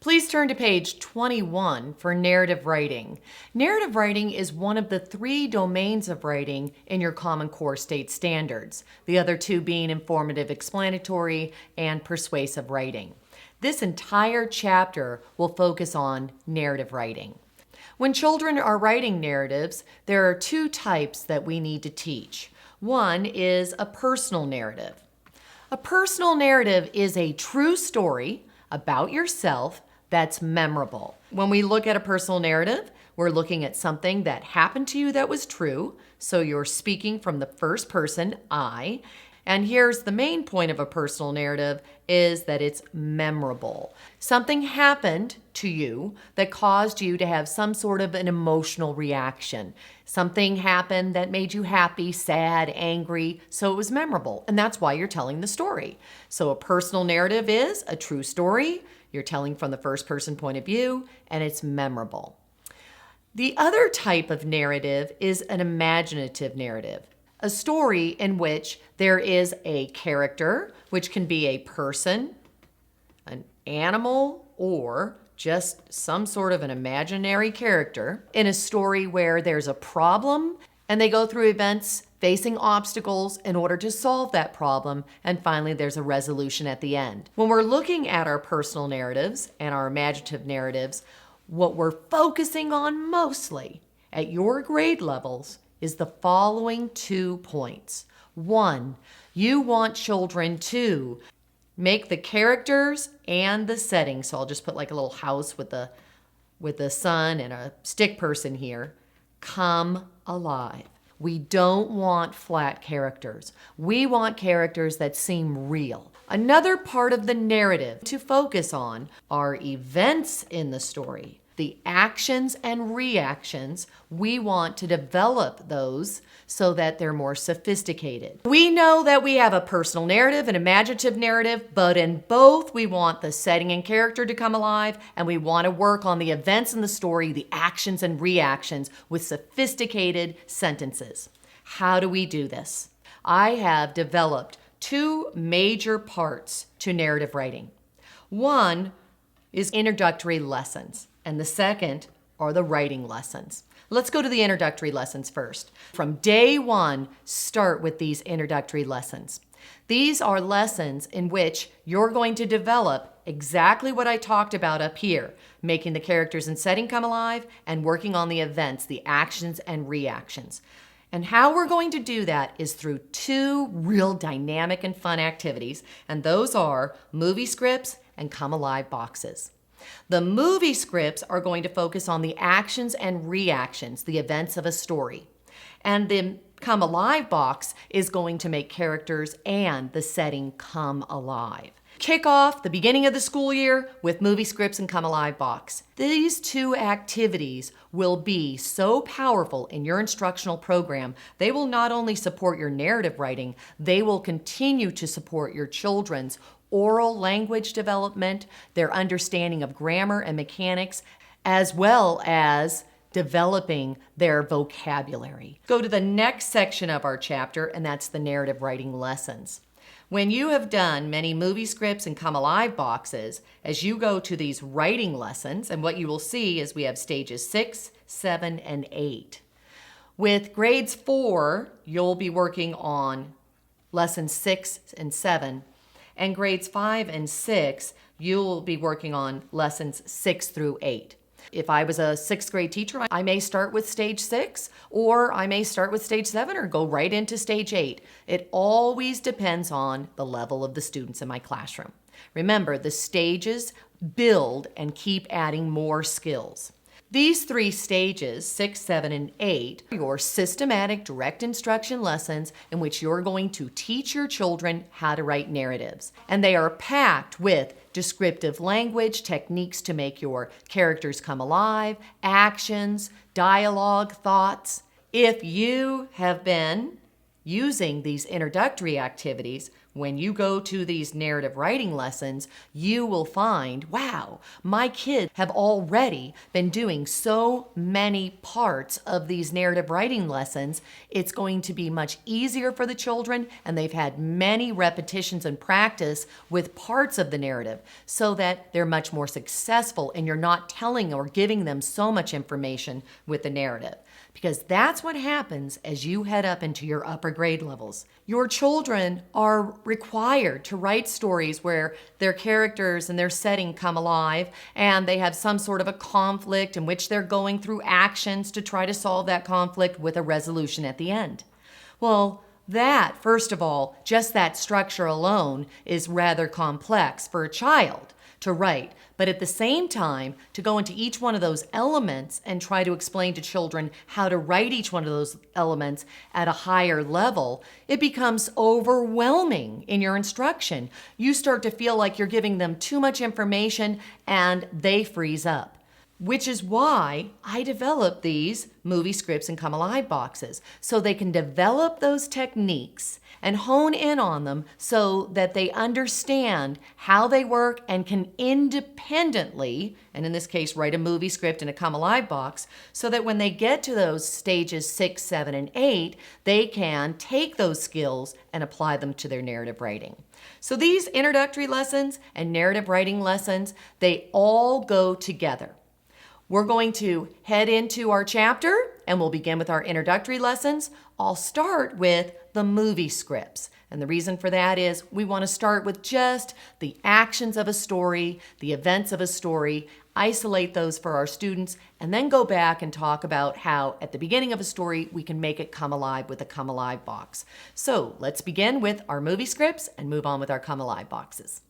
Please turn to page 21 for narrative writing. Narrative writing is one of the 3 domains of writing in your Common Core state standards, the other 2 being informative explanatory and persuasive writing. This entire chapter will focus on narrative writing. When children are writing narratives, there are 2 types that we need to teach. One is a personal narrative. A personal narrative is a true story about yourself that's memorable. When we look at a personal narrative, we're looking at something that happened to you that was true, so you're speaking from the first person, I. And here's the main point of a personal narrative is that it's memorable. Something happened to you that caused you to have some sort of an emotional reaction. Something happened that made you happy, sad, angry, so it was memorable. And that's why you're telling the story. So a personal narrative is a true story. You're telling from the first person point of view, and it's memorable. The other type of narrative is an imaginative narrative. A story in which there is a character, which can be a person, an animal, or just some sort of an imaginary character in a story where there's a problem and they go through events facing obstacles in order to solve that problem, and finally there's a resolution at the end. When we're looking at our personal narratives and our imaginative narratives, what we're focusing on mostly at your grade levels is the following 2 points. 1, you want children to make the characters and the setting, so I'll just put like a little house with the sun and a stick person here, come alive. We don't want flat characters. We want characters that seem real. Another part of the narrative to focus on are events in the story. The actions and reactions, we want to develop those so that they're more sophisticated. We know that we have a personal narrative, an imaginative narrative, but in both we want the setting and character to come alive, and we want to work on the events in the story, the actions and reactions with sophisticated sentences. How do we do this? I have developed 2 major parts to narrative writing. One is introductory lessons, and the second are the writing lessons. Let's go to the introductory lessons first. From day 1, start with these introductory lessons. These are lessons in which you're going to develop exactly what I talked about up here, making the characters and setting come alive and working on the events, the actions and reactions. And how we're going to do that is through 2 real dynamic and fun activities, and those are movie scripts and come alive boxes. The movie scripts are going to focus on the actions and reactions, the events of a story. And the come alive box is going to make characters and the setting come alive. Kick off the beginning of the school year with movie scripts and come alive box. These 2 activities will be so powerful in your instructional program. They will not only support your narrative writing, they will continue to support your children's oral language development, their understanding of grammar and mechanics, as well as developing their vocabulary. Go to the next section of our chapter, and that's the narrative writing lessons. When you have done many movie scripts and come alive boxes, as you go to these writing lessons, and what you will see is we have stages 6, 7, and 8. With grades 4, you'll be working on lessons 6 and 7, and grades 5 and 6, you'll be working on lessons 6 through 8. If I was a 6th grade teacher, I may start with stage 6, or I may start with stage 7 or go right into stage 8. It always depends on the level of the students in my classroom. Remember, the stages build and keep adding more skills. These 3 stages, 6, 7, and 8, are your systematic direct instruction lessons in which you're going to teach your children how to write narratives. And they are packed with descriptive language, techniques to make your characters come alive, actions, dialogue, thoughts. If you have been using these introductory activities When you go to these narrative writing lessons, you will find, wow, my kids have already been doing so many parts of these narrative writing lessons. It's going to be much easier for the children, and they've had many repetitions and practice with parts of the narrative so that they're much more successful, and you're not telling or giving them so much information with the narrative. Because that's what happens as you head up into your upper grade levels. Your children are required to write stories where their characters and their setting come alive, and they have some sort of a conflict in which they're going through actions to try to solve that conflict with a resolution at the end. Well, that, first of all, just that structure alone is rather complex for a child to write. But at the same time, to go into each one of those elements and try to explain to children how to write each one of those elements at a higher level, it becomes overwhelming in your instruction. You start to feel like you're giving them too much information and they freeze up. Which is why I developed these movie scripts and Come Alive boxes, so they can develop those techniques and hone in on them so that they understand how they work and can independently, and in this case, write a movie script in a Come Alive box, so that when they get to those stages 6, 7, and 8, they can take those skills and apply them to their narrative writing. So these introductory lessons and narrative writing lessons, they all go together. We're going to head into our chapter and we'll begin with our introductory lessons. I'll start with the movie scripts. And the reason for that is we want to start with just the actions of a story, the events of a story, isolate those for our students, and then go back and talk about how at the beginning of a story we can make it come alive with a Come Alive box. So let's begin with our movie scripts and move on with our Come Alive boxes.